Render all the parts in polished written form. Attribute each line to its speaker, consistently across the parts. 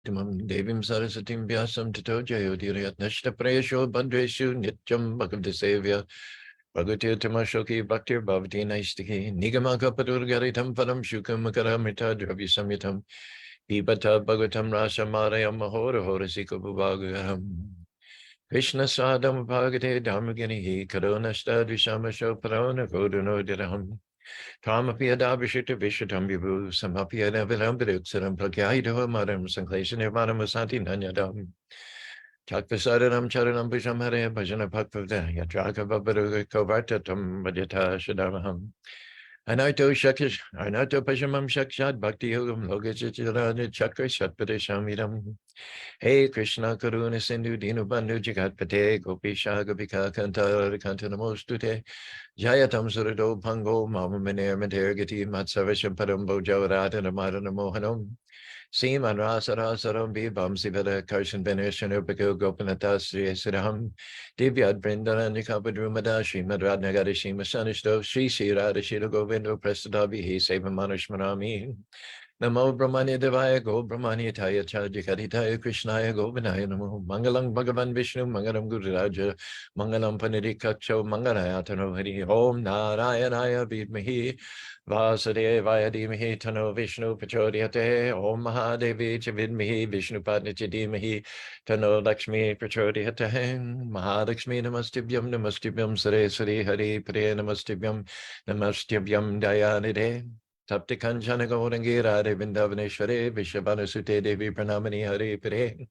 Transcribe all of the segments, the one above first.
Speaker 1: Uttamam Devim Sarasatim Vyasam Tato Jayodirayat Nashta Prayasho Bandreshu Nityam Bhagavadasevya Bhagavati Tamashoki Bhaktir Bhavati Naistiki Nigamaka Padurgaritam Param Shukamakara Mita Dravi Samyatam Pibata Bhagavatam Rasa Marayam Mahora Horasika Bhagavaram Krishna Sadam Bhagate Dharmagini Karuna Stadvishamasho Parona Koduno Diraham Tamapiyadabhishita Vishatam Vibhu Samapiyadavilambiduxaram Pragyahido Madam Sankleshan Nirvanam Santi Nanyadam Chakvasaranam Charanam Bhujam Hare Bhajana Bhakpavda Yatraka Babaru Kovartatam Bhajata Shadamaham Anaito Shakish Anato Pajamam Shakshad Bhakti Yogam Logachachirana Chakra Shatpadeshamidam Hey Krishna Karuna Sindhu Dinu Bandhu Jagatpate Gopisha Gopika Kanta Kantanamostute Jayatam Surado Pango Mama Miner Matergati Matsavasham Padambo Javaratan Amadana Mohanam Seeman Rasarasaram Bibam Sivada Karshan Venershan Upako Gopanatas Sri Siddham Divyad Brindana Nikapadrumada Sri Madradnagari Shima Sanishto Sri Sri Radhashila Govindo Prestadavi He Seva Manushmanami Namo Brahmanya Devaya Go Brahmanya Taya Chajikaritaya Krishnaya Govinaya Namo Mangalam Bhagavan Vishnu Mangalam Guru Raja Mangalam Panidikacho Mangalayatano Hari Om Narayanaya Vidmahi Vasudevaya Dhimahi Tano Vishnu Prachodhyate Om Mahadevi Chavidmahi Vishnu Padni Chadimahi Tano Lakshmi Prachodhyate Mahalakshmi Namastibhyam Namastibhyam Sare Sare Hari Priya Namastibhyam Namastibhyam Dayanide Tapti Kanchana Gaurangi Radhe Vrindavaneshware Vishabhanasute Devi Pranamani Hare Pire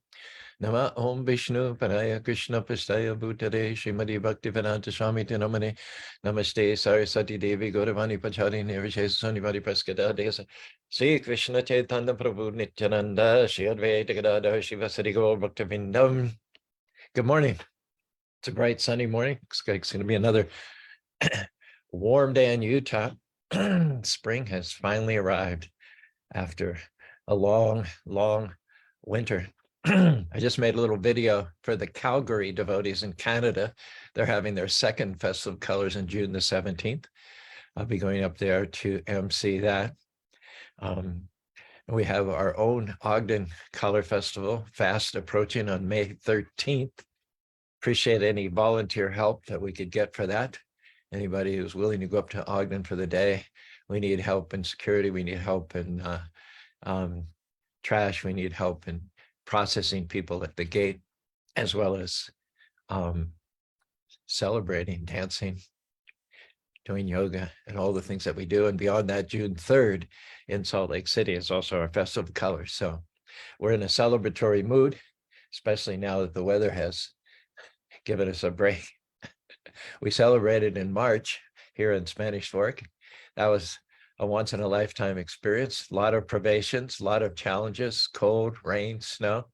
Speaker 1: Nama Om Vishnu Paraya Krishna Pastaya Bhutare Srimati Bhaktivedanta Swami Tinamane Namaste Sarasati Devi Gauravani Pachari Nirvishes Sunivadi Praskada Desa Sri Krishna Chaitanya Prabhu Nityananda Shri Advaita Gadadhar Shivasari Gaur Bhaktivindam. Good morning. It's a bright sunny morning. Looks like it's going to be another warm day in Utah. Spring has finally arrived after a long winter. I just made a little video for the Calgary devotees in Canada. They're having their second Festival of Colors on June the 17th. I'll be going up there to MC that. We have our own Ogden Color Festival fast approaching on May 13th. Appreciate any volunteer help that we could get for that. Anybody who's willing to go up to Ogden for the day. We need help in security. We need help in trash. We need help in processing people at the gate, as well as celebrating, dancing, doing yoga, and all the things that we do. And beyond that, June 3rd in Salt Lake City is also our Festival of Colors. So we're in a celebratory mood, especially now that the weather has given us a break. We celebrated in March here in Spanish Fork. That was a once-in-a-lifetime experience. A lot of privations, a lot of challenges, cold, rain, snow.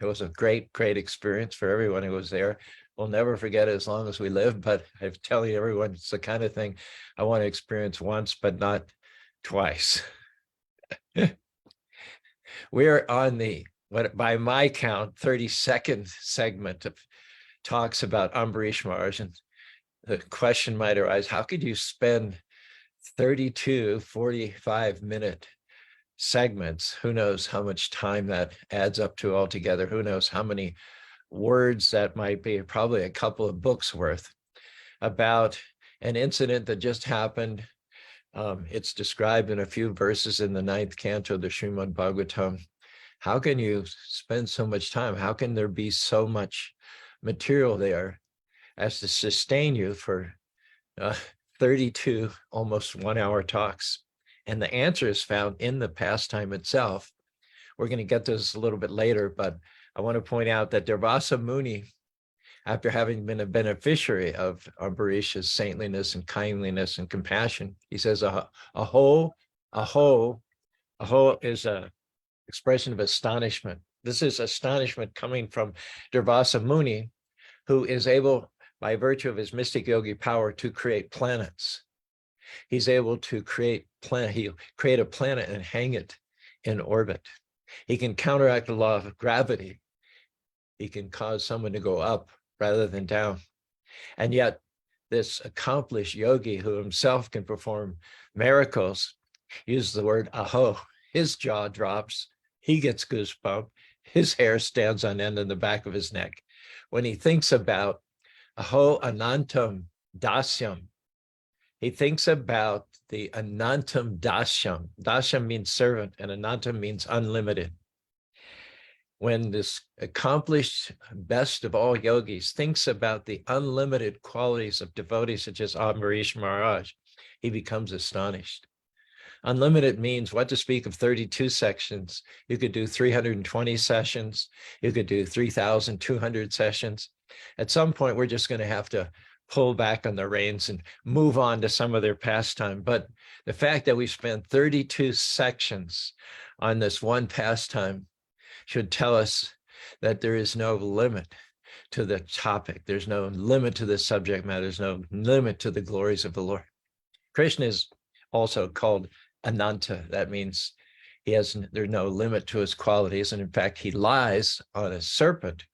Speaker 1: It was a great experience for everyone who was there. We'll never forget it as long as we live, but I'm telling everyone, it's the kind of thing I want to experience once, but not twice. We're on the, what by my count, 32nd segment of talks about Ambarish Maharaj, and the question might arise, how could you spend 32 45-minute segments? Who knows how much time that adds up to altogether? Who knows how many words that might be? Probably a couple of books worth, about an incident that just happened. It's described in a few verses in the 9th canto of the Srimad Bhagavatam. How can you spend so much time? How can there be so much material there as to sustain you for 32 almost 1-hour talks? And the answer is found in the pastime itself. We're going to get to this a little bit later, but I want to point out that Durvasa Muni, after having been a beneficiary of Ambarish's saintliness and kindliness and compassion, he says, aho is an expression of astonishment. This is astonishment coming from Durvasa Muni, who is able, by virtue of his mystic yogi power, to create planets. He's able to create he'll create a planet and hang it in orbit. He can counteract the law of gravity. He can cause someone to go up rather than down. And yet this accomplished yogi who himself can perform miracles uses the word aho. His jaw drops
Speaker 2: he gets goosebumps. His hair stands on end in the back of his neck when he thinks about aho anantam dasyam. He thinks about the anantam dasyam. Dasyam means servant, and anantam means unlimited. When this accomplished best of all yogis thinks about the unlimited qualities of devotees such as Ambarish Maharaj, he becomes astonished. Unlimited means what to speak of 32 sections. You could do 320 sessions. You could do 3,200 sessions. At some point, we're just going to have to pull back on the reins and move on to some of their pastime. But the fact that we spent 32 sections on this one pastime should tell us that there is no limit to the topic. There's no limit to the subject matter. There's no limit to the glories of the Lord. Krishna is also called Ananta. That means there's no limit to his qualities. And in fact, he lies on a serpent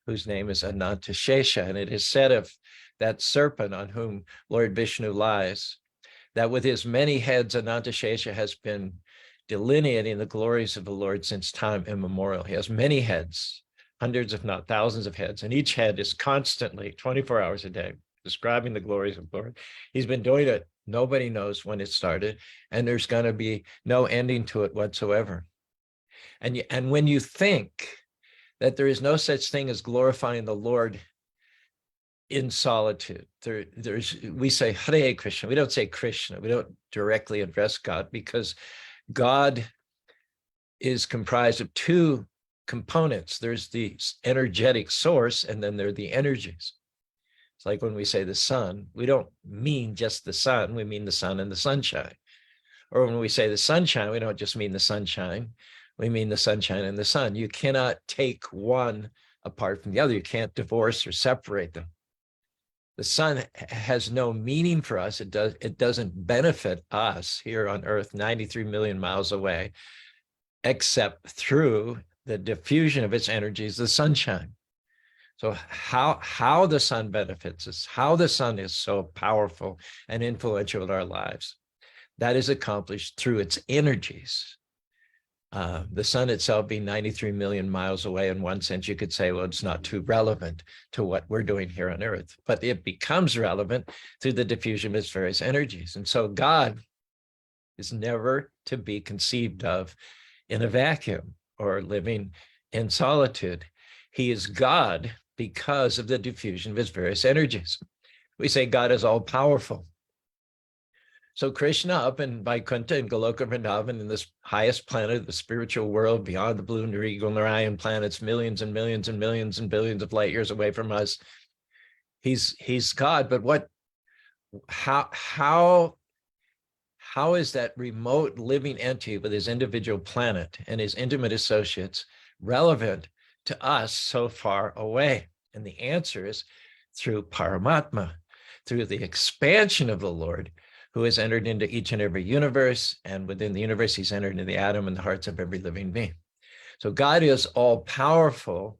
Speaker 2: whose name is Ananta Shesha. And it is said of that serpent on whom Lord Vishnu lies, that with his many heads, Ananta Shesha has been delineating the glories of the Lord since time immemorial. He has many heads, hundreds, if not thousands of heads, and each head is constantly 24 hours a day describing the glories of the Lord. He's been doing it. Nobody knows when it started, and there's going to be no ending to it whatsoever. And when you think that there is no such thing as glorifying the Lord in solitude, we say Hare Krishna. We don't say Krishna. We don't directly address God, because God is comprised of two components. There's the energetic source, and then there are the energies. It's like when we say the sun, we don't mean just the sun, we mean the sun and the sunshine. Or when we say the sunshine, we don't just mean the sunshine, we mean the sunshine and the sun. You cannot take one apart from the other. You can't divorce or separate them. The sun has no meaning for us. It doesn't benefit us here on Earth, 93 million miles away, except through the diffusion of its energies, the sunshine. So how the sun benefits us, how the sun is so powerful and influential in our lives, that is accomplished through its energies. The sun itself being 93 million miles away, in one sense, you could say, well, it's not too relevant to what we're doing here on Earth, but it becomes relevant through the diffusion of its various energies. And so God is never to be conceived of in a vacuum or living in solitude. He is God because of the diffusion of his various energies. We say God is all powerful. So Krishna up in Vaikuntha and Goloka Vrindavan, in this highest planet of the spiritual world, beyond the blue regal Narayan planets, millions and millions and millions and billions of light years away from us, he's God. But how is that remote living entity with his individual planet and his intimate associates relevant to us so far away? And the answer is through Paramatma, through the expansion of the Lord, who has entered into each and every universe, and within the universe, he's entered into the atom and the hearts of every living being. So God is all powerful,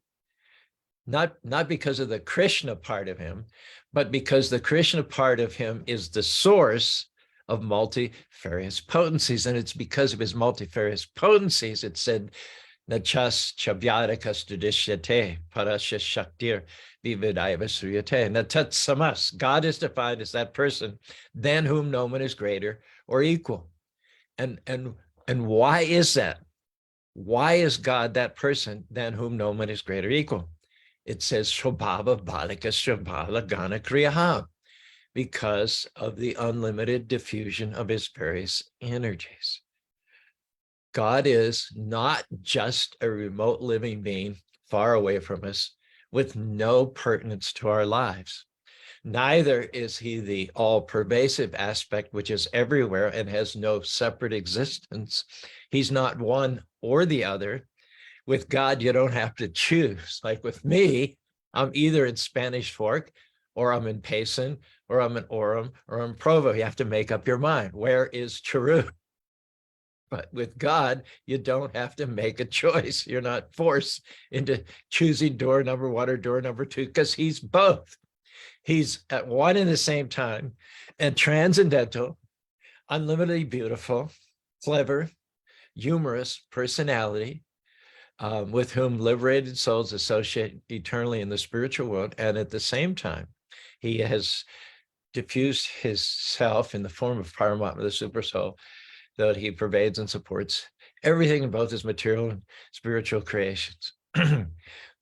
Speaker 2: not because of the Krishna part of him, but because the Krishna part of him is the source of multifarious potencies. And it's because of his multifarious potencies, it said, Nachas chavyadakas dudishyate parasya shaktir vividaiva suyate. Natat samas. God is defined as that person than whom no one is greater or equal. And why is that? Why is God that person than whom no one is greater or equal? It says Shobhava Balika Shobhala Gana Kriyaha, because of the unlimited diffusion of his various energies. God is not just a remote living being far away from us with no pertinence to our lives. Neither is he the all-pervasive aspect, which is everywhere and has no separate existence. He's not one or the other. With God, you don't have to choose. Like with me, I'm either in Spanish Fork, or I'm in Payson, or I'm in Orem, or I'm in Provo. You have to make up your mind. Where is Caru? But with God, you don't have to make a choice. You're not forced into choosing door number one or door number two, because he's both. He's at one and the same time, and transcendental, unlimitedly beautiful, clever, humorous personality with whom liberated souls associate eternally in the spiritual world. And at the same time, he has diffused his self in the form of Paramatma, the super soul, that he pervades and supports everything in both his material and spiritual creations.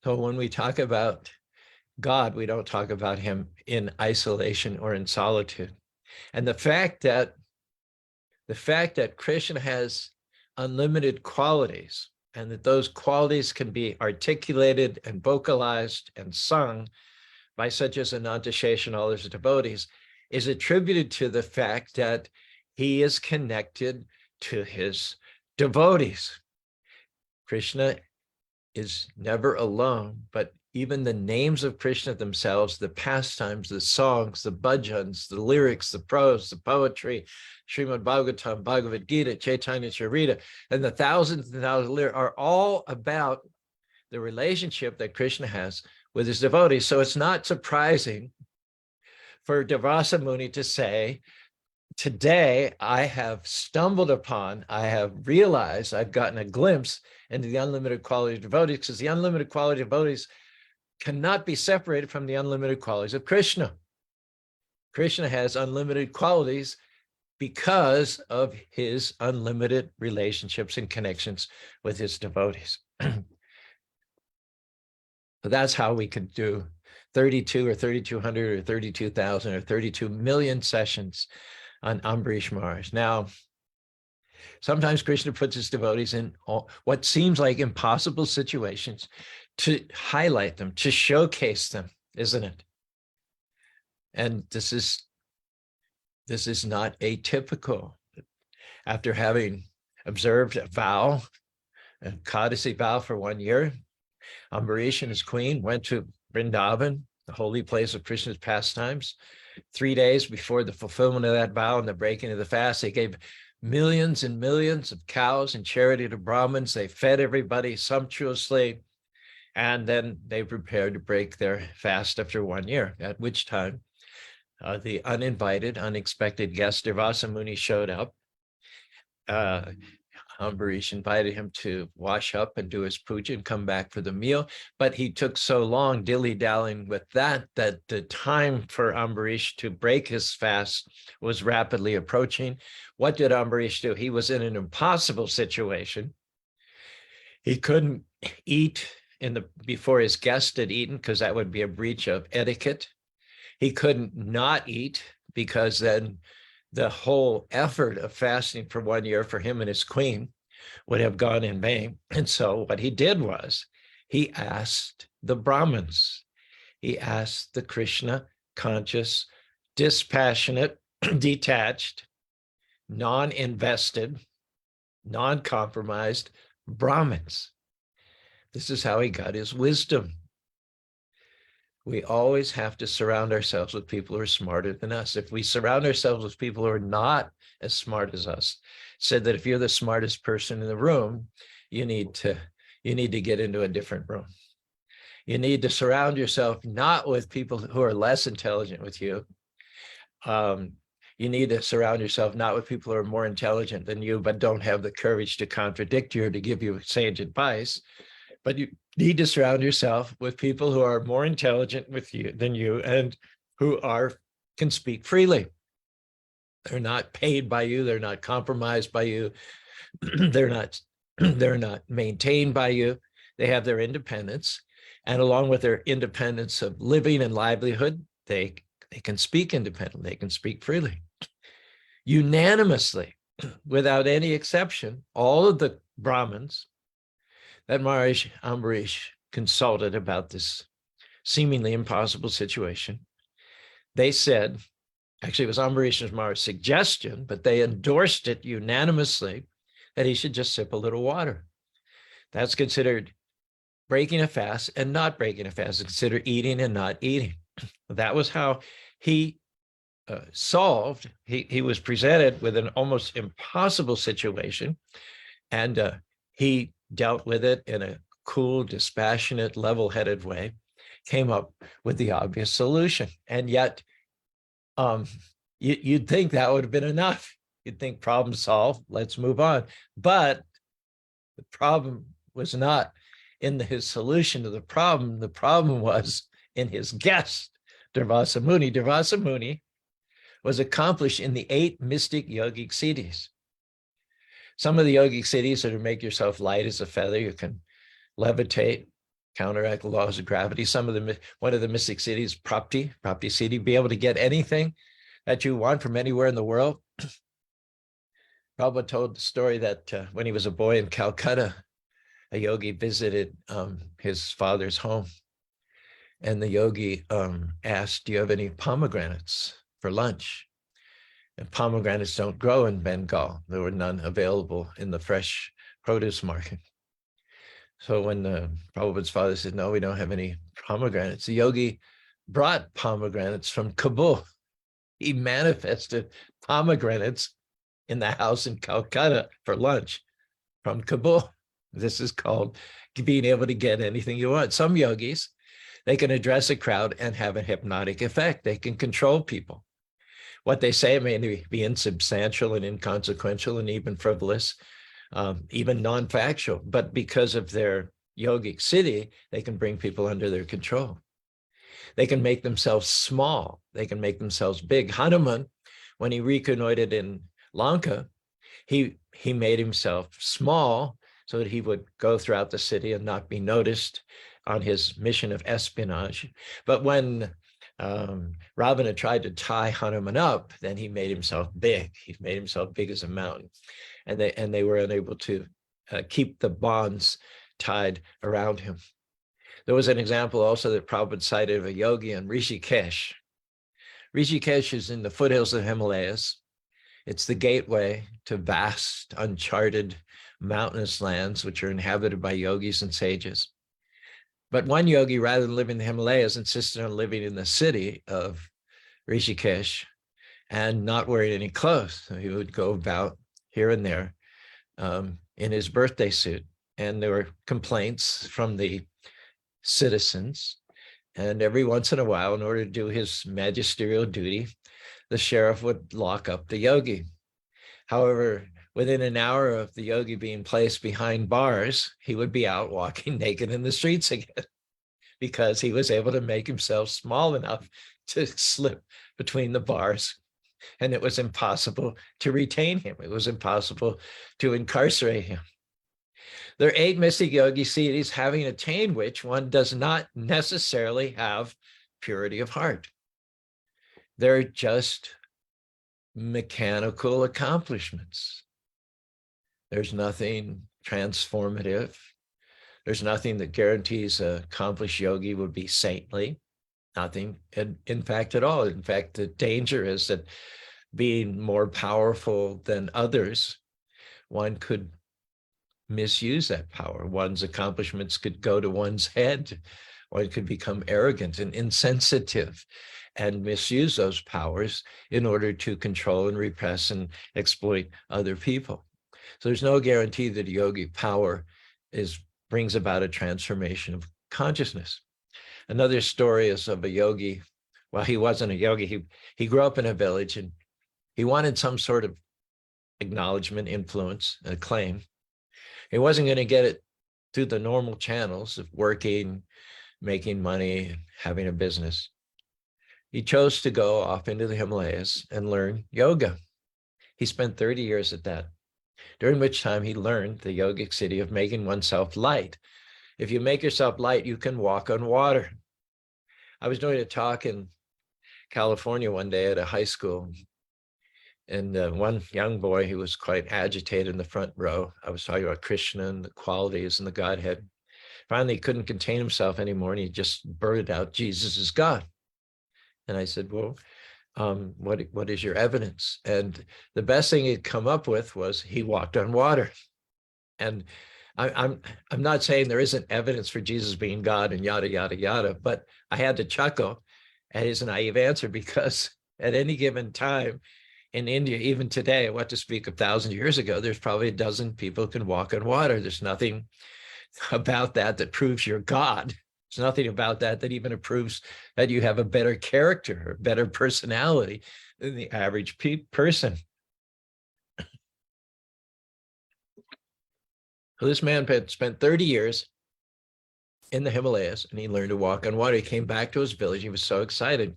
Speaker 2: So when we talk about God, we don't talk about him in isolation or in solitude. And the fact that Krishna has unlimited qualities, and that those qualities can be articulated and vocalized and sung by such as Ananta Shesh and all his devotees, is attributed to the fact that he is connected to his devotees. Krishna is never alone, but even the names of Krishna themselves, the pastimes, the songs, the bhajans, the lyrics, the prose, the poetry, Srimad Bhagavatam, Bhagavad Gita, Chaitanya Charita, and the thousands and thousands of lyrics are all about the relationship that Krishna has with his devotees. So it's not surprising for Durvasa Muni to say, today I have stumbled upon, I have realized, I've gotten a glimpse into the unlimited quality of devotees, because the unlimited quality of devotees cannot be separated from the unlimited qualities of Krishna. Krishna has unlimited qualities because of his unlimited relationships and connections with his devotees. So that's how we could do 32 or 3,200 or 32,000 or 32 million sessions on Ambarish Maharaj. Now, sometimes Krishna puts his devotees in what seems like impossible situations to highlight them, to showcase them, isn't it? And this is not atypical. After having observed a vow, a Kadasi vow for 1 year, Ambarish and his queen went to Vrindavan, the holy place of Krishna's pastimes. 3 days before the fulfillment of that vow and the breaking of the fast, they gave millions and millions of cows in charity to Brahmins. They fed everybody sumptuously, and then they prepared to break their fast after 1 year, at which time the uninvited, unexpected guest, Durvasa Muni, showed up. Ambarish invited him to wash up and do his puja and come back for the meal. But he took so long dilly-dallying with that the time for Ambarish to break his fast was rapidly approaching. What did Ambarish do? He was in an impossible situation. He couldn't eat before his guest had eaten, because that would be a breach of etiquette. He couldn't not eat, because then the whole effort of fasting for 1 year for him and his queen would have gone in vain. And so what he did was he asked the Brahmins, he asked the Krishna conscious, dispassionate, detached, non-invested, non-compromised Brahmins. This is how he got his wisdom. We always have to surround ourselves with people who are smarter than us. If we surround ourselves with people who are not as smart as us, said that if you're the smartest person in the room, you need to get into a different room. You need to surround yourself not with people who are less intelligent with you. You need to surround yourself not with people who are more intelligent than you, but don't have the courage to contradict you or to give you sage advice. But you need to surround yourself with people who are more intelligent than you and who can speak freely. They're not paid by you. They're not compromised by you. they're not maintained by you. They have their independence. And along with their independence of living and livelihood, they can speak independently. They can speak freely. Unanimously, without any exception, all of the Brahmins that Maharaj Ambarish consulted about this seemingly impossible situation, they said, actually it was Ambarish and Maharaj's suggestion, but they endorsed it unanimously, that he should just sip a little water. That's considered breaking a fast, and not breaking a fast is considered eating and not eating. That was how he he was presented with an almost impossible situation, and he dealt with it in a cool, dispassionate, level-headed way, came up with the obvious solution. And yet, you'd think that would have been enough. You'd think problem solved, let's move on. But The problem was not in his solution to the problem. The problem was in his guest, Durvasa Muni. Durvasa Muni was accomplished in the 8 mystic yogic siddhis. Some of the yogic siddhis are to make yourself light as a feather. You can levitate, counteract the laws of gravity. One of the mystic siddhis, Prapti Siddhi, be able to get anything that you want from anywhere in the world. Prabhupada told the story that when he was a boy in Calcutta, a yogi visited his father's home. And the yogi asked, do you have any pomegranates for lunch? And pomegranates don't grow in Bengal. There were none available in the fresh produce market. So when Prabhupada's father said, no, we don't have any pomegranates, the yogi brought pomegranates from Kabul. He manifested pomegranates in the house in Calcutta for lunch from Kabul. This is called being able to get anything you want. Some yogis, they can address a crowd and have a hypnotic effect. They can control people. What they say may be insubstantial and inconsequential and even frivolous, even non-factual, but because of their yogic siddhi, they can bring people under their control. They can make themselves small. They can make themselves big. Hanuman, when he reconnoitered in Lanka, he made himself small so that he would go throughout the city and not be noticed on his mission of espionage. But when Ravana tried to tie Hanuman up, then he made himself big. He made himself big as a mountain. And they were unable to keep the bonds tied around him. There was an example also that Prabhupada cited of a yogi in Rishikesh. Rishikesh is in the foothills of the Himalayas. It's the gateway to vast, uncharted, mountainous lands, which are inhabited by yogis and sages. But one yogi, rather than living in the Himalayas, insisted on living in the city of Rishikesh and not wearing any clothes. So he would go about here and there in his birthday suit. And there were complaints from the citizens. And every once in a while, in order to do his magisterial duty, the sheriff would lock up the yogi. However, within an hour of the yogi being placed behind bars, he would be out walking naked in the streets again because he was able to make himself small enough to slip between the bars. And it was impossible to retain him. It was impossible to incarcerate him. There are 8 mystic yogi siddhis, having attained which one does not necessarily have purity of heart. They're just mechanical accomplishments. There's nothing transformative. There's nothing that guarantees an accomplished yogi would be saintly. Nothing, in fact, at all. In fact, the danger is that being more powerful than others, one could misuse that power. One's accomplishments could go to one's head. One could become arrogant and insensitive and misuse those powers in order to control and repress and exploit other people. So there's no guarantee that yogic power brings about a transformation of consciousness. Another story is of a yogi. Well, he wasn't a yogi. He grew up in a village and he wanted some sort of acknowledgement, influence, acclaim. He wasn't going to get it through the normal channels of working, making money, having a business. He chose to go off into the Himalayas and learn yoga. He spent 30 years at that, during which time he learned the yogic siddhi of making oneself light. If you make yourself light, you can walk on water. I was doing a talk in California one day at a high school, and one young boy who was quite agitated in the front row, I was talking about Krishna and the qualities and the Godhead. Finally, he couldn't contain himself anymore, and he just blurted out, Jesus is God. And I said, well, what is your evidence? And the best thing he'd come up with was he walked on water. And I'm not saying there isn't evidence for Jesus being God and yada, yada, yada, but I had to chuckle at his naive answer, because at any given time in India, even today, what to speak of 1,000 years ago, there's probably a dozen people who can walk on water. There's nothing about that proves you're God. There's nothing about that even proves that you have a better character or better personality than the average person. So this man had spent 30 years in the Himalayas, and he learned to walk on water. He came back to his village. He was so excited.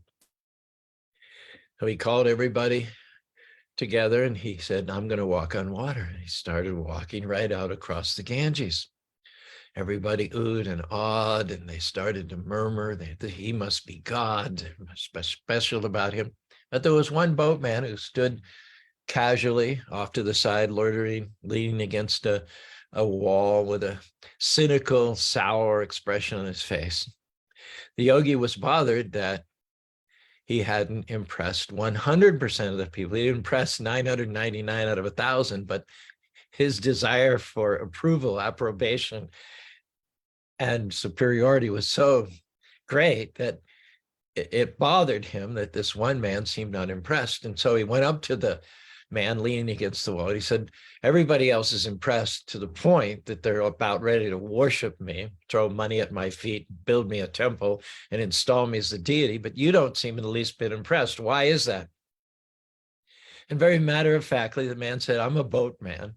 Speaker 2: So he called everybody together and he said, I'm going to walk on water. And he started walking right out across the Ganges. Everybody oohed and awed, and they started to murmur that he must be God. There must be special about him. But there was one boatman who stood casually off to the side, loitering, leaning against a wall with a cynical, sour expression on his face. The yogi was bothered that he hadn't impressed 100% of the people. He impressed 999 out of 1,000, but his desire for approval, approbation, and superiority was so great that it bothered him that this one man seemed unimpressed. And so he went up to the man leaning against the wall. He said, everybody else is impressed to the point that they're about ready to worship me, throw money at my feet, build me a temple, and install me as the deity, but you don't seem in the least bit impressed. Why is that? And very matter-of-factly, the man said, I'm a boatman.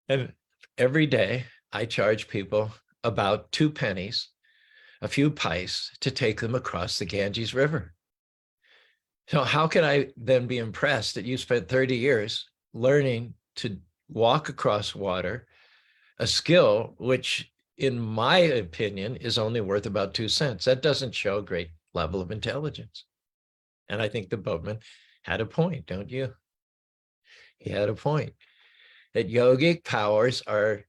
Speaker 2: And every day I charge people about 2 pennies, a few pice, to take them across the Ganges River. So how can I then be impressed that you spent 30 years learning to walk across water, a skill which, in my opinion, is only worth about 2 cents? That doesn't show a great level of intelligence. And I think the boatman had a point, don't you? He had a point that yogic powers are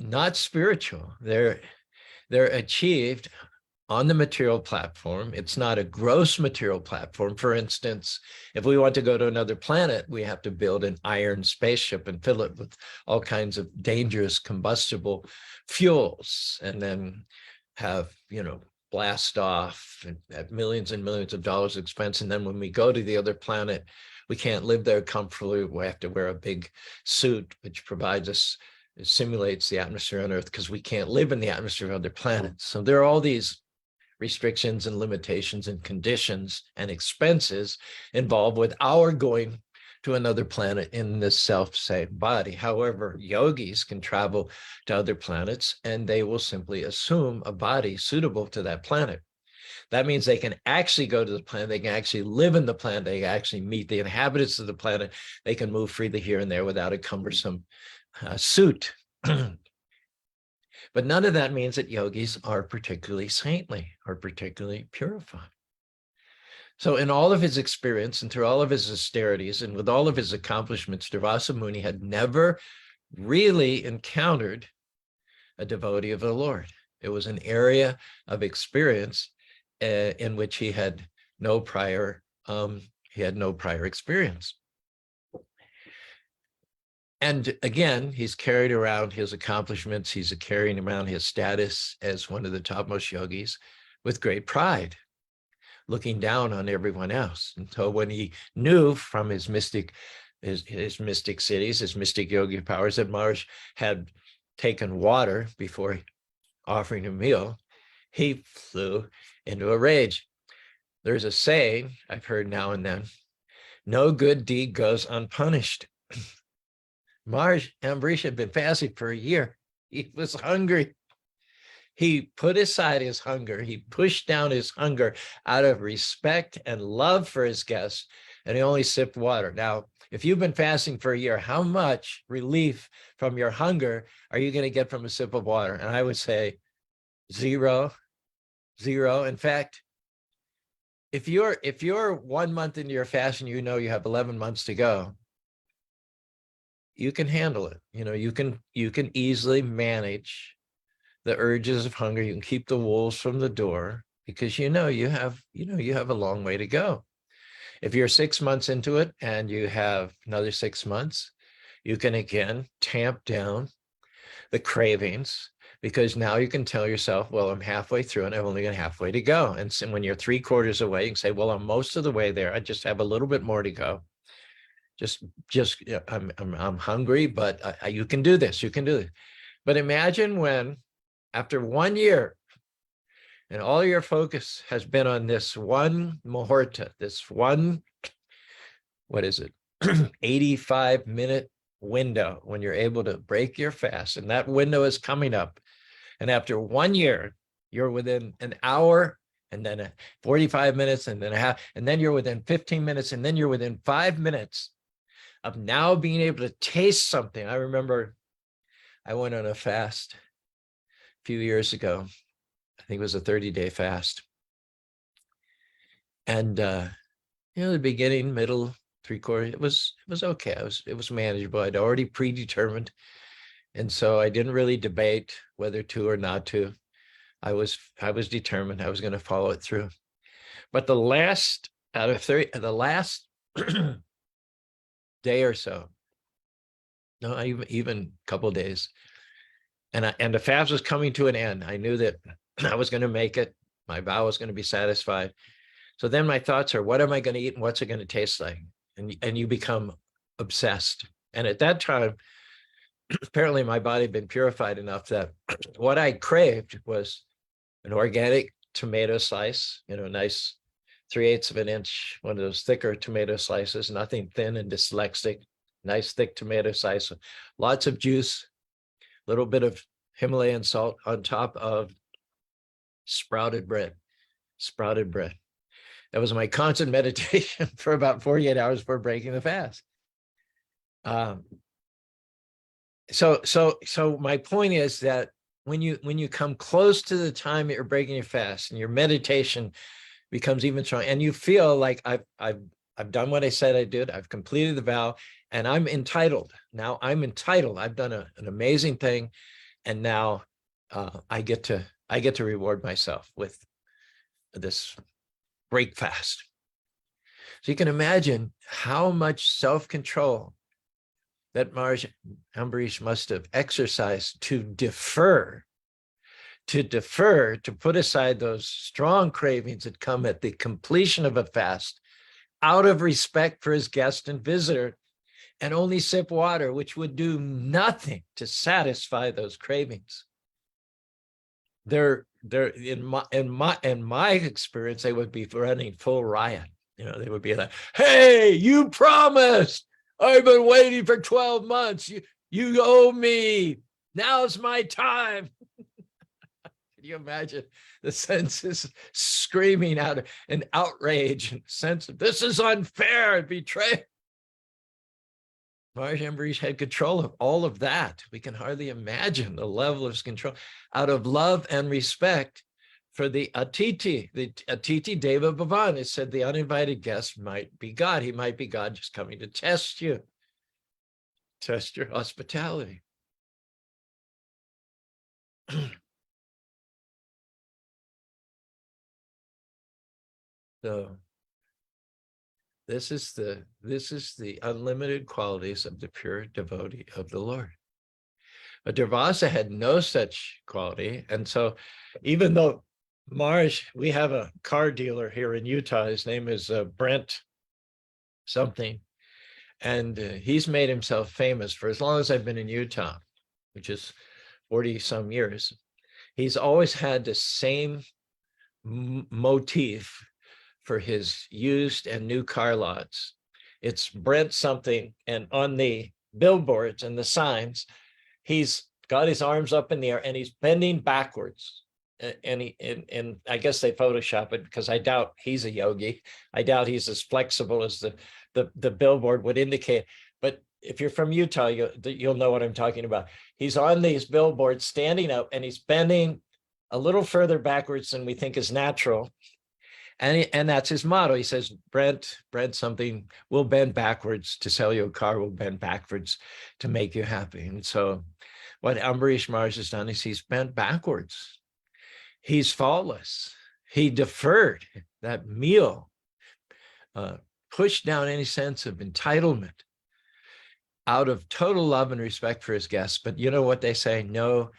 Speaker 2: not spiritual. They're achieved on the material platform. It's not a gross material platform. For instance, if we want to go to another planet, we have to build an iron spaceship and fill it with all kinds of dangerous combustible fuels, and then have, blast off at millions and millions of dollars expense. And then when we go to the other planet, we can't live there comfortably. We have to wear a big suit, which provides us, it simulates the atmosphere on Earth, because we can't live in the atmosphere of other planets. So there are all these restrictions and limitations and conditions and expenses involved with our going to another planet in this self-same body. However, yogis can travel to other planets and they will simply assume a body suitable to that planet. That means they can actually go to the planet, they can actually live in the planet, they can actually meet the inhabitants of the planet, they can move freely here and there without a cumbersome suit. But none of that means that yogis are particularly saintly or particularly purified. So in all of his experience and through all of his austerities and with all of his accomplishments, Durvasa Muni had never really encountered a devotee of the Lord. It was an area of experience in which he had no prior experience. And again, he's carried around his accomplishments. He's carrying around his status as one of the topmost yogis with great pride, looking down on everyone else. And so when he knew from his mystic cities, his mystic yogi powers, that Maharaj had taken water before offering a meal, he flew into a rage. There's a saying I've heard now and then, no good deed goes unpunished. Maharaj Ambarish had been fasting for a year. He was hungry. He put aside his hunger. He pushed down his hunger out of respect and love for his guests, and he only sipped water. Now, if you've been fasting for a year, how much relief from your hunger are you going to get from a sip of water? And I would say zero. In fact, if you're 1 month into your fast and you know you have 11 months to go, you can handle it. You can easily manage the urges of hunger. You can keep the wolves from the door because you have a long way to go. If you're 6 months into it and you have another 6 months, you can again tamp down the cravings, because now you can tell yourself, well, I'm halfway through and I've only got halfway to go. And so when you're 3/4 away, you can say, well, I'm most of the way there. I just have a little bit more to go. I'm hungry, but you can do this. You can do this. But imagine when, after 1 year, and all your focus has been on this one muhurta, this one, 85-minute window when you're able to break your fast, and that window is coming up. And after 1 year, you're within an hour, and then 45 minutes, and then a half, and then you're within 15 minutes, and then you're within 5 minutes of now being able to taste something. I remember I went on a fast a few years ago. I think it was a 30-day fast. And the beginning, middle, three-quarter, it was okay. It was manageable. I'd already predetermined. And so I didn't really debate whether to or not to. I was determined I was going to follow it through. But the last day or so, no, even a couple of days, and the fast was coming to an end. I knew that I was going to make it. My vow was going to be satisfied. So then my thoughts are, what am I going to eat and what's it going to taste like? And you become obsessed. And at that time, apparently my body had been purified enough that what I craved was an organic tomato slice, nice 3/8 of an inch, one of those thicker tomato slices, nothing thin and dyslexic, nice thick tomato slice, lots of juice, a little bit of Himalayan salt on top of sprouted bread. That was my constant meditation for about 48 hours before breaking the fast. So my point is that when you come close to the time that you're breaking your fast and your meditation becomes even stronger, and you feel like I've done what I said I did, I've completed the vow, and I'm entitled. Now I'm entitled. I've done an amazing thing, and now I get to reward myself with this break fast. So you can imagine how much self-control that Maharaj Ambarish must have exercised to defer, to put aside those strong cravings that come at the completion of a fast, out of respect for his guest and visitor, and only sip water, which would do nothing to satisfy those cravings. They're in my experience, they would be running full riot. They would be like, "Hey, you promised. I've been waiting for 12 months. You owe me. Now's my time." Can you imagine the senses screaming out in outrage and sense of this is unfair and betrayal? Maharaj Ambarish had control of all of that. We can hardly imagine the level of control out of love and respect for the Atiti, Deva Bhavan. It said the uninvited guest might be God. He might be God just coming to test you, test your hospitality. So this is the unlimited qualities of the pure devotee of the Lord. But Durvasa had no such quality. And so even though Maharaj, we have a car dealer here in Utah, his name is Brent something, and he's made himself famous for as long as I've been in Utah, which is 40 some years. He's always had the same motif for his used and new car lots. It's Brent something, and on the billboards and the signs, he's got his arms up in the air and he's bending backwards. And I guess they Photoshop it because I doubt he's a yogi. I doubt he's as flexible as the billboard would indicate. But if you're from Utah, you'll know what I'm talking about. He's on these billboards standing up and he's bending a little further backwards than we think is natural. And that's his motto. He says, Brent something, will bend backwards to sell you a car, will bend backwards to make you happy. And so what Ambarish Maharaj has done is he's bent backwards. He's faultless. He deferred that meal, pushed down any sense of entitlement out of total love and respect for his guests. But you know what they say? No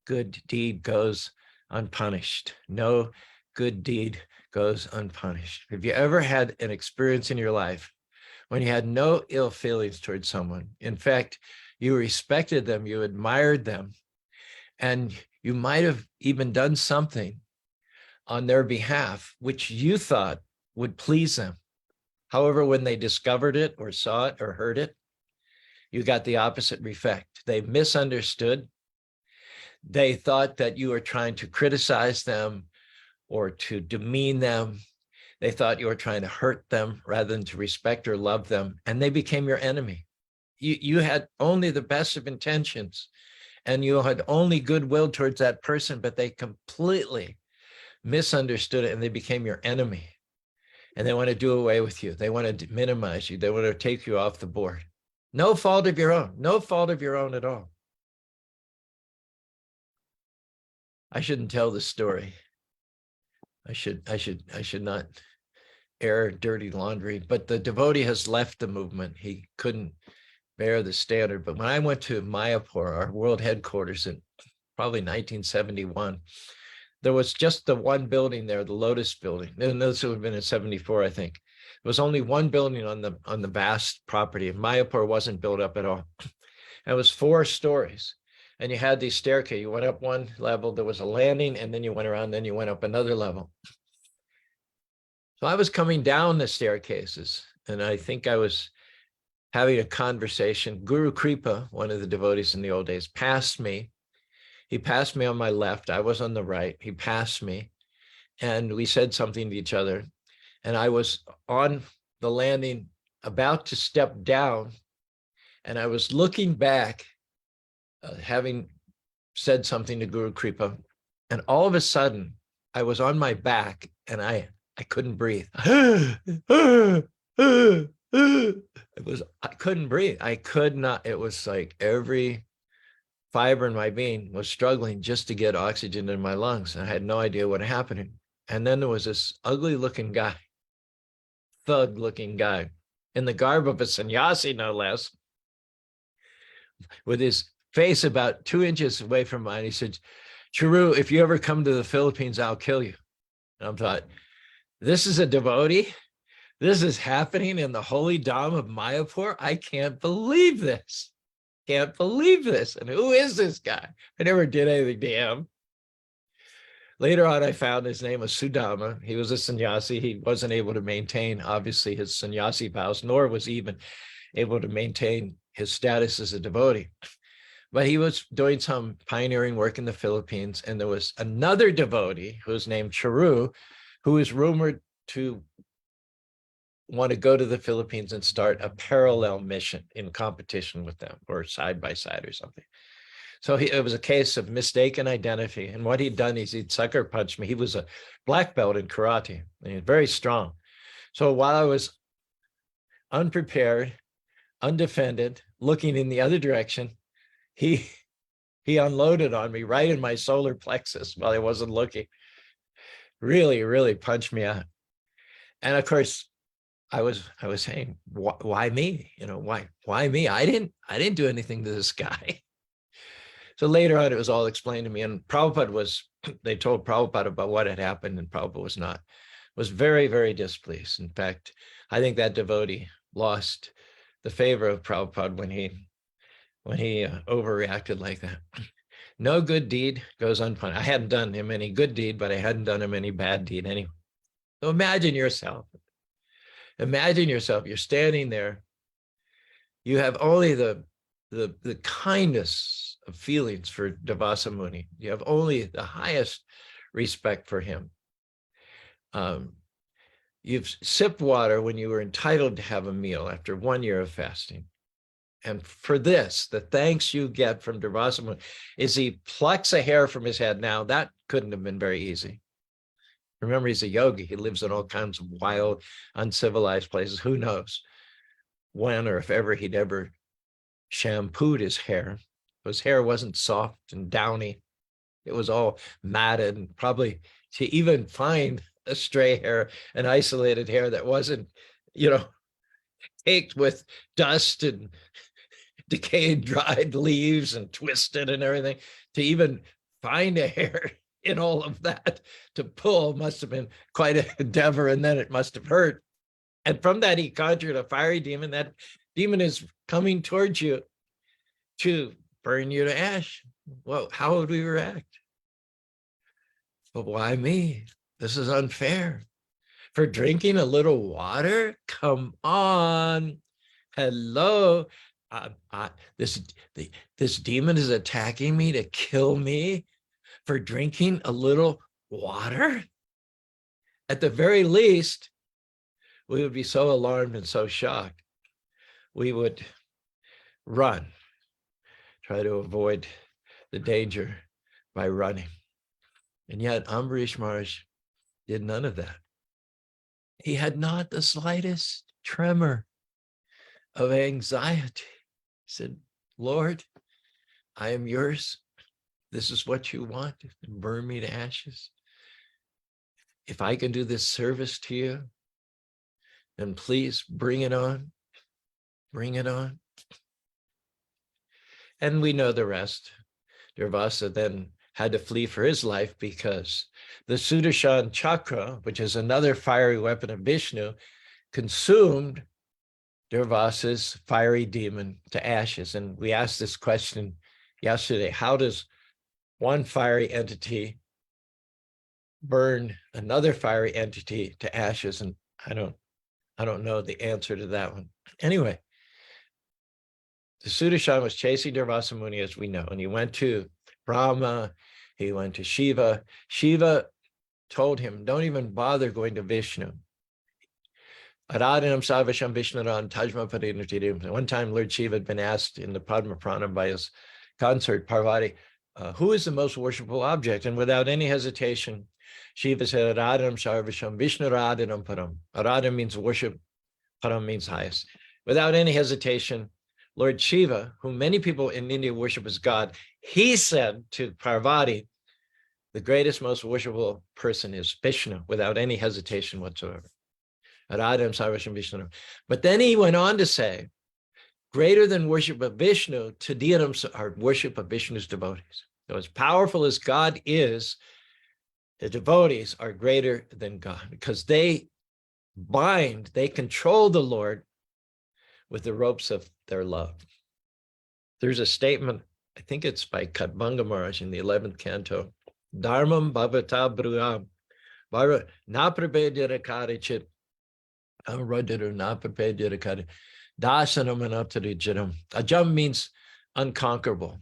Speaker 2: good deed goes unpunished. No good deed goes unpunished. Have you ever had an experience in your life when you had no ill feelings towards someone? In fact, you respected them, you admired them, and you might have even done something on their behalf, which you thought would please them. However, when they discovered it or saw it or heard it, you got the opposite effect. They misunderstood. They thought that you were trying to criticize them or to demean them. They thought you were trying to hurt them rather than to respect or love them, and they became your enemy. You had only the best of intentions, and you had only goodwill towards that person, but they completely misunderstood it, and they became your enemy. And they want to do away with you. They want to minimize you. They want to take you off the board. No fault of your own. No fault of your own at all. I shouldn't tell the story. I should not air dirty laundry, but the devotee has left the movement. He couldn't bear the standard. But when I went to Mayapur, our world headquarters in probably 1971, there was just the one building there, the Lotus building. And this would have been in 74, I think. There was only one building on the vast property. Mayapur wasn't built up at all. And it was 4 stories. And you had these staircases. You went up one level, there was a landing, and then you went around, then you went up another level. So I was coming down the staircases, and I think I was having a conversation. Guru Kripa, one of the devotees in the old days, passed me. He passed me on my left. I was on the right. He passed me, and we said something to each other. And I was on the landing, about to step down, and I was looking back, having said something to Guru Kripa, and all of a sudden, I was on my back, and I couldn't breathe. I couldn't breathe. I could not. It was like every fiber in my being was struggling just to get oxygen in my lungs. I had no idea what happened. And then there was this ugly looking guy, thug looking guy, in the garb of a sannyasi, no less, with his face about 2 inches away from mine. He said, "Caru, if you ever come to the Philippines, I'll kill you." And I'm thought, this is a devotee? This is happening in the holy Dham of Mayapur? I can't believe this. Can't believe this. And who is this guy? I never did anything to him. Later on, I found his name was Sudama. He was a sannyasi. He wasn't able to maintain, obviously, his sannyasi vows, nor was he even able to maintain his status as a devotee. But he was doing some pioneering work in the Philippines. And there was another devotee who was named Caru, who is rumored to want to go to the Philippines and start a parallel mission in competition with them, or side by side or something. So it was a case of mistaken identity. And what he'd done is he'd sucker punched me. He was a black belt in karate, and he was very strong. So while I was unprepared, undefended, looking in the other direction, he unloaded on me right in my solar plexus while I wasn't looking. Really, really punched me out. And of course, I was saying, why me? You know, why me? I didn't do anything to this guy. So later on, it was all explained to me. And Prabhupada they told Prabhupada about what had happened, and Prabhupada was very, very displeased. In fact, I think that devotee lost the favor of Prabhupada when he overreacted like that. No good deed goes unpunished. I hadn't done him any good deed, but I hadn't done him any bad deed anyway. So imagine yourself, you're standing there. You have only the kindness of feelings for Durvasa Muni. You have only the highest respect for him. You've sipped water when you were entitled to have a meal after 1 year of fasting. And for this, the thanks you get from Durvasa Muni is he plucks a hair from his head. Now, that couldn't have been very easy. Remember, he's a yogi. He lives in all kinds of wild, uncivilized places. Who knows when or if ever he'd ever shampooed his hair. His hair wasn't soft and downy. It was all matted, and probably to even find a stray hair, an isolated hair that wasn't, caked with dust and decayed, dried leaves and twisted and everything, to even find a hair in all of that to pull must have been quite an endeavor, and then it must have hurt. And from that, he conjured a fiery demon. That demon is coming towards you to burn you to ash. Well, how would we react? But why me? This is unfair. For drinking a little water? Come on. Hello. this demon is attacking me to kill me for drinking a little water? At the very least, we would be so alarmed and so shocked, we would run, try to avoid the danger by running. And yet Ambarish Maharaj did none of that. He had not the slightest tremor of anxiety. He said, Lord, I am yours. This is what you want. Burn me to ashes. If I can do this service to you, then please bring it on. Bring it on. And we know the rest. Durvasa then had to flee for his life because the Sudarshan chakra, which is another fiery weapon of Vishnu, consumed Durvasa's fiery demon to ashes. And we asked this question yesterday: how does one fiery entity burn another fiery entity to ashes? And I don't know the answer to that one. Anyway, the Sudarshan was chasing Durvasa Muni, as we know, and he went to Brahma, he went to Shiva. Shiva told him, don't even bother going to Vishnu. Aradhanam Sarvasham Vishnaran Tajma Parinatirim. One time Lord Shiva had been asked in the Padma Purana by his consort Parvati, who is the most worshipful object? And without any hesitation, Shiva said, Aradhanam Sarvasham Vishnaradhanam Param. Aradhanam means worship, Param means highest. Without any hesitation, Lord Shiva, whom many people in India worship as God, he said to Parvati, the greatest, most worshipful person is Vishnu, without any hesitation whatsoever. Aradhanam Sarvasham Vishnu. But then he went on to say, greater than worship of Vishnu, Tadiyanam are worship of Vishnu's devotees. So as powerful as God is, the devotees are greater than God because they bind, they control the Lord with the ropes of their love. There's a statement, I think it's by Kadmbanga Maharaj in the 11th canto, Dharmam bhavata bruham, na prabedyarakarichit, amradiru na prabedyarakari, dasanam anaptarijiram. Ajam means unconquerable.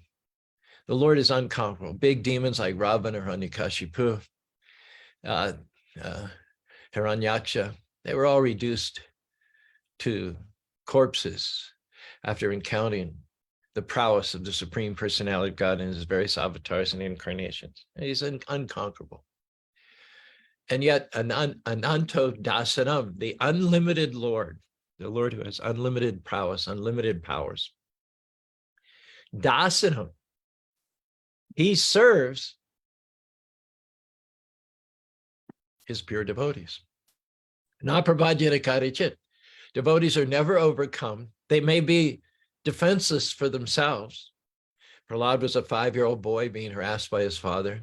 Speaker 2: The Lord is unconquerable. Big demons like Ravana or Hiranyakashipu, Hiranyaksha, they were all reduced to corpses after encountering the prowess of the Supreme Personality of God in his various avatars and incarnations. He's unconquerable. And yet, Ananto Dasanam, the unlimited Lord, the Lord who has unlimited prowess, unlimited powers. Dasanam, he serves his pure devotees. Naprabhadyadakarichit. Devotees are never overcome. They may be defenseless for themselves. Prahlad was a 5-year-old boy being harassed by his father.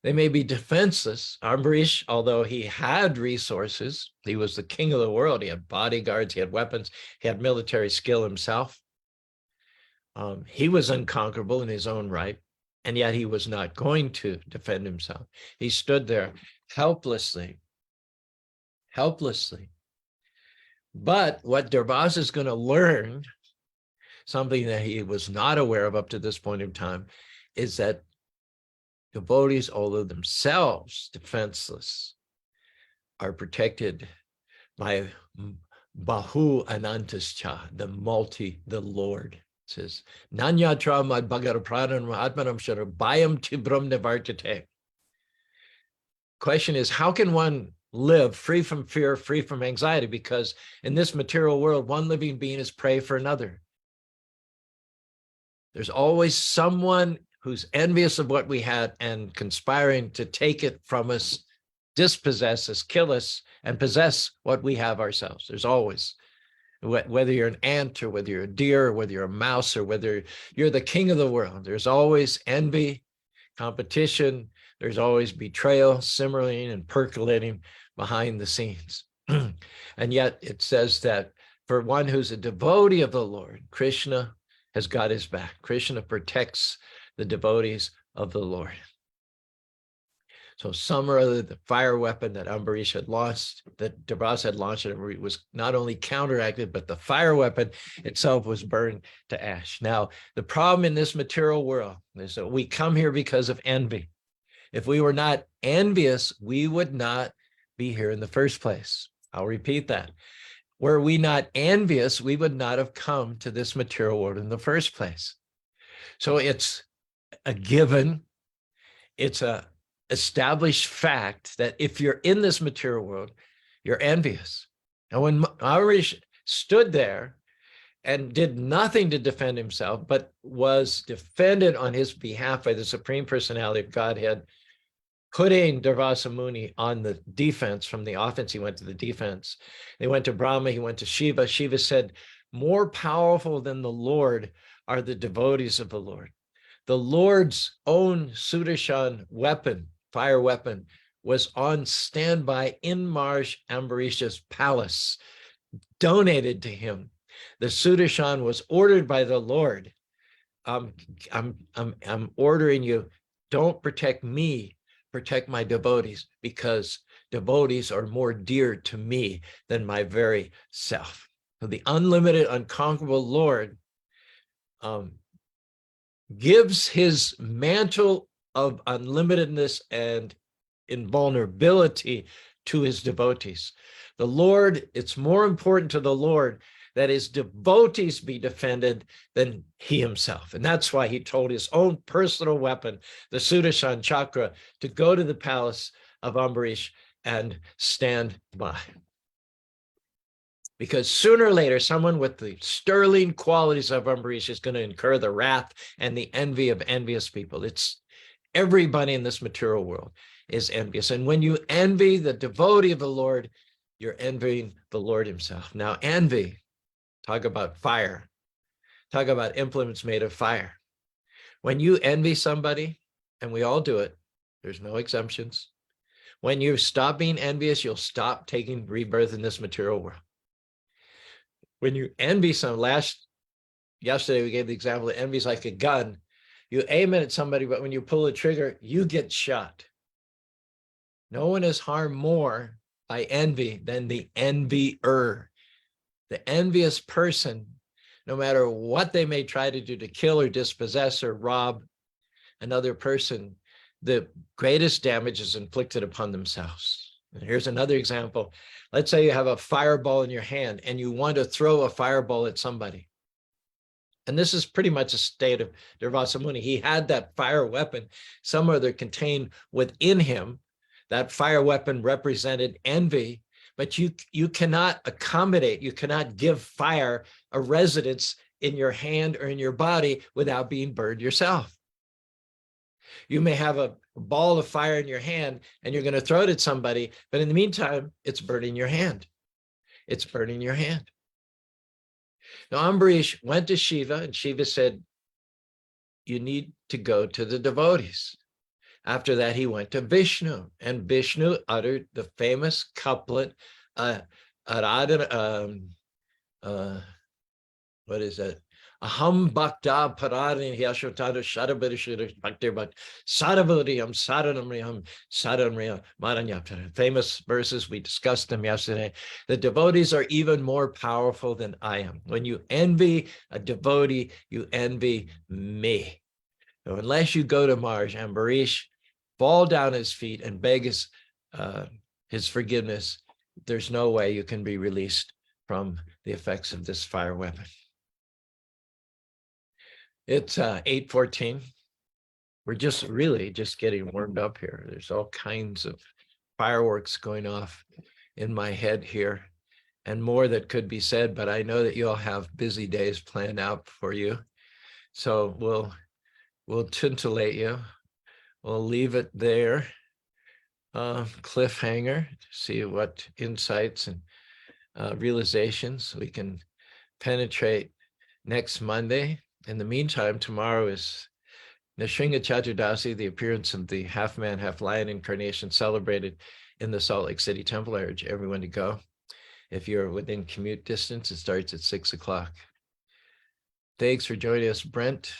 Speaker 2: They may be defenseless. Ambarish, although he had resources, he was the king of the world. He had bodyguards, he had weapons, he had military skill himself. He was unconquerable in his own right, and yet he was not going to defend himself. He stood there helplessly. But what Durvasa is going to learn, something that he was not aware of up to this point in time, is that devotees, although themselves defenseless, are protected by Bahu Anantascha, the Lord. It says, Nanyatra mad bhagarapradhan atmanam sharabayam tibram nivartate. Question is, how can one live free from fear, free from anxiety? Because in this material world, one living being is prey for another. There's always someone who's envious of what we had and conspiring to take it from us, dispossess us, kill us, and possess what we have ourselves. There's always, whether you're an ant or whether you're a deer or whether you're a mouse or whether you're the king of the world, there's always envy, competition, there's always betrayal, simmering and percolating behind the scenes. And yet it says that for one who's a devotee of the Lord, Krishna has got his back. Krishna protects the devotees of the Lord. So some or other, the fire weapon that Ambarish had launched, that Durvasa had launched, and was not only counteracted, but the fire weapon itself was burned to ash. Now, the problem in this material world is that we come here because of envy. If we were not envious, we would not be here in the first place. I'll repeat that. Were we not envious, we would not have come to this material world in the first place. So it's a given, it's a established fact that if you're in this material world, you're envious. And when Maharishi stood there and did nothing to defend himself, but was defended on his behalf by the Supreme Personality of Godhead, putting Durvasa Muni on the defense. From the offense, he went to the defense. They went to Brahma, he went to Shiva. Shiva said, more powerful than the Lord are the devotees of the Lord. The Lord's own Sudarshan weapon, fire weapon, was on standby in Marsh Ambarisha's palace, donated to him. The Sudarshan was ordered by the Lord. I'm ordering you, don't protect me, protect my devotees, because devotees are more dear to me than my very self. So the unlimited, unconquerable Lord gives his mantle of unlimitedness and invulnerability to his devotees. The Lord, it's more important to the Lord that his devotees be defended than he himself. And that's why he told his own personal weapon, the Sudarshan Chakra, to go to the palace of Ambarish and stand by. Because sooner or later, someone with the sterling qualities of Ambarish is going to incur the wrath and the envy of envious people. It's everybody in this material world is envious. And when you envy the devotee of the Lord, you're envying the Lord himself. Now, envy, talk about fire, talk about implements made of fire. When you envy somebody, and we all do it, there's no exemptions. When you stop being envious, you'll stop taking rebirth in this material world. When you envy yesterday we gave the example that envy is like a gun. You aim it at somebody, but when you pull the trigger, you get shot. No one is harmed more by envy than the envier. The envious person, no matter what they may try to do to kill or dispossess or rob another person, the greatest damage is inflicted upon themselves. And here's another example. Let's say you have a fireball in your hand and you want to throw a fireball at somebody. And this is pretty much a state of Durvasa Muni. He had that fire weapon somewhere that contained within him. That fire weapon represented envy, but you cannot accommodate, you cannot give fire a residence in your hand or in your body without being burned yourself. You may have a ball of fire in your hand and you're going to throw it at somebody, but in the meantime, it's burning your hand. It's burning your hand. Now, Ambarish went to Shiva and Shiva said, you need to go to the devotees. After that, he went to Vishnu, and Vishnu uttered the famous couplet, what is that? Aham bhakta paradin hyashotana shadabirishir bhaktir bhakt sadavariyam sadanamriyam sadanamriyam maranyaptana. Famous verses, we discussed them yesterday. The devotees are even more powerful than I am. When you envy a devotee, you envy me. So unless you go to Mars, Ambarish, fall down his feet and beg his forgiveness, there's no way you can be released from the effects of this fire weapon. It's 8:14. We're just getting warmed up here. There's all kinds of fireworks going off in my head here and more that could be said, but I know that you all have busy days planned out for you. So we'll titillate you. We'll leave it there. Cliffhanger to see what insights and realizations we can penetrate next Monday. In the meantime, tomorrow is Nrsimha Chaturdasi, the appearance of the half-man, half-lion incarnation celebrated in the Salt Lake City Temple. I urge everyone to go. If you're within commute distance, it starts at 6 o'clock. Thanks for joining us, Brent.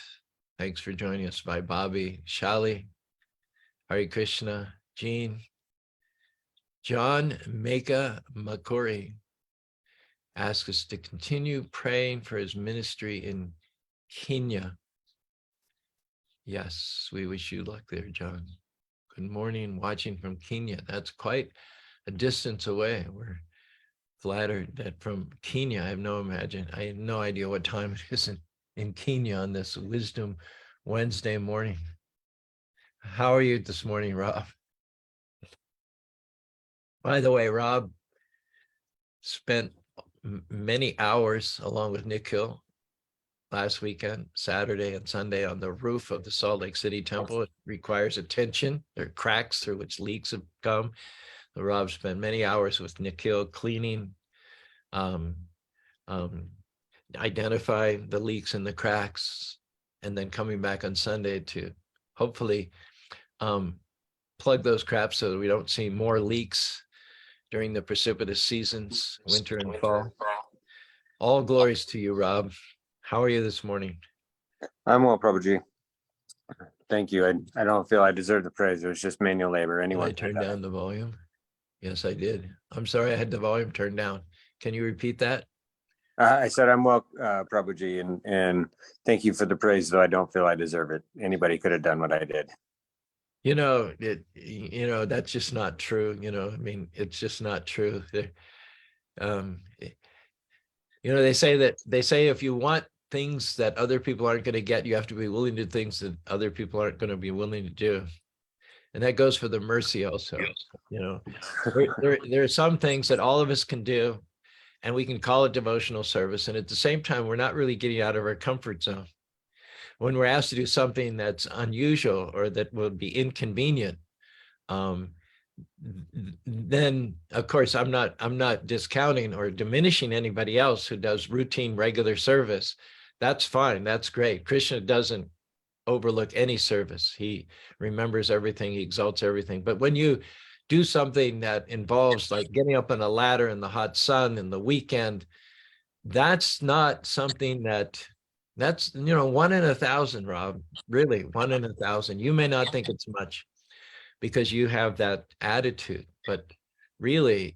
Speaker 2: Thanks for joining us, Bobby, Shali, Hare Krishna, Jean. John Meka Makori asks us to continue praying for his ministry in Kenya. Yes, we wish you luck there, John. Good morning, watching from Kenya. That's quite a distance away. We're flattered that from Kenya, I have no idea what time it is in Kenya on this Wisdom Wednesday morning. How are you this morning, Rob? By the way, Rob spent many hours along with Nikhil last weekend, Saturday and Sunday, on the roof of the Salt Lake City temple. It requires attention. There are cracks through which leaks have come. So Rob spent many hours with Nikhil cleaning, identify the leaks and the cracks, and then coming back on Sunday to hopefully plug those cracks so that we don't see more leaks during the precipitous seasons, winter and fall. All glories to you, Rob. How are you this morning?
Speaker 3: I'm well, Prabhuji. Thank you. I don't feel I deserve the praise. It was just manual labor. Anyone?
Speaker 2: Did I turn down the volume? Yes, I did. I'm sorry, I had the volume turned down. Can you repeat that?
Speaker 3: I said I'm well, Prabhuji, and thank you for the praise, though I don't feel I deserve it. Anybody could have done what I did.
Speaker 2: That's just not true. It's just not true. They say if you want things that other people aren't going to get, you have to be willing to do things that other people aren't going to be willing to do. And that goes for the mercy also. There are some things that all of us can do, and we can call it devotional service. And at the same time, we're not really getting out of our comfort zone. When we're asked to do something that's unusual or that will be inconvenient, then of course I'm not discounting or diminishing anybody else who does routine regular service. That's fine. That's great. Krishna doesn't overlook any service. He remembers everything. He exalts everything. But when you do something that involves like getting up on a ladder in the hot sun in the weekend, that's not something that's 1 in 1,000, Rob. Really, 1 in 1,000. You may not think it's much because you have that attitude, but really,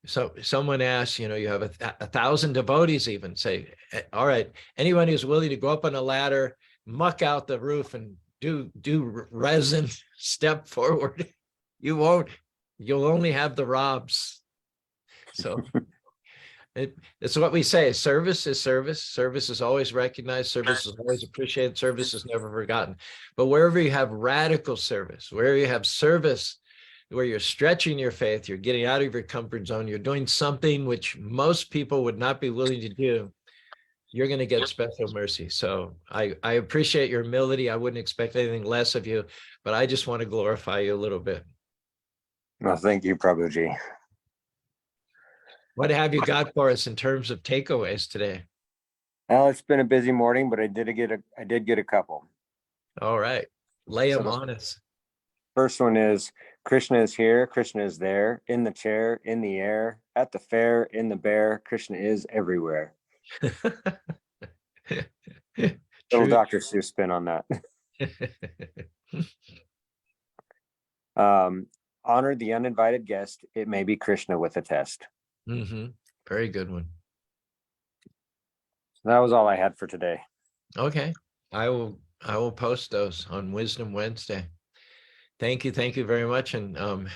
Speaker 2: so someone asks, you have 1,000 devotees, even say, all right, anyone who's willing to go up on a ladder, muck out the roof and do resin, step forward. You'll only have the Robs. So it's what we say. Service is service. Service is always recognized. Service is always appreciated. Service is never forgotten. But wherever you have radical service, where you have service, where you're stretching your faith, you're getting out of your comfort zone, you're doing something which most people would not be willing to do, you're going to get special mercy. So I appreciate your humility. I wouldn't expect anything less of you, but I just want to glorify you a little bit.
Speaker 3: Well, thank you, Prabhuji.
Speaker 2: What have you got for us in terms of takeaways today?
Speaker 3: Well, it's been a busy morning, but I did get a couple.
Speaker 2: All right. Lay them on us.
Speaker 3: First one is Krishna is here, Krishna is there, in the chair, in the air, at the fair, in the bear, Krishna is everywhere. Little Dr. Seuss spin on that. Honor the uninvited guest. It may be Krishna with a test.
Speaker 2: Mm-hmm. Very good one.
Speaker 3: That was all I had for today.
Speaker 2: Okay. I will post those on Wisdom Wednesday. Thank you very much, and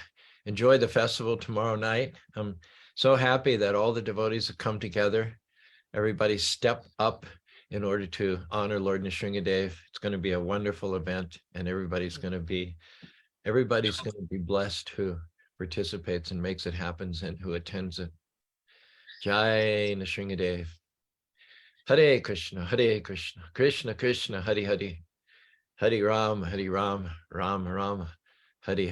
Speaker 2: enjoy the festival tomorrow night. I'm so happy that all the devotees have come together. Everybody step up in order to honor Lord Nrsingadev. It's going to be a wonderful event, and everybody's going to be blessed who participates and makes it happen and who attends it. Jai Nrsingadev. Hare Krishna, Krishna Krishna, Hare Hare, Hare Ram, Ram Ram, Hare Hare.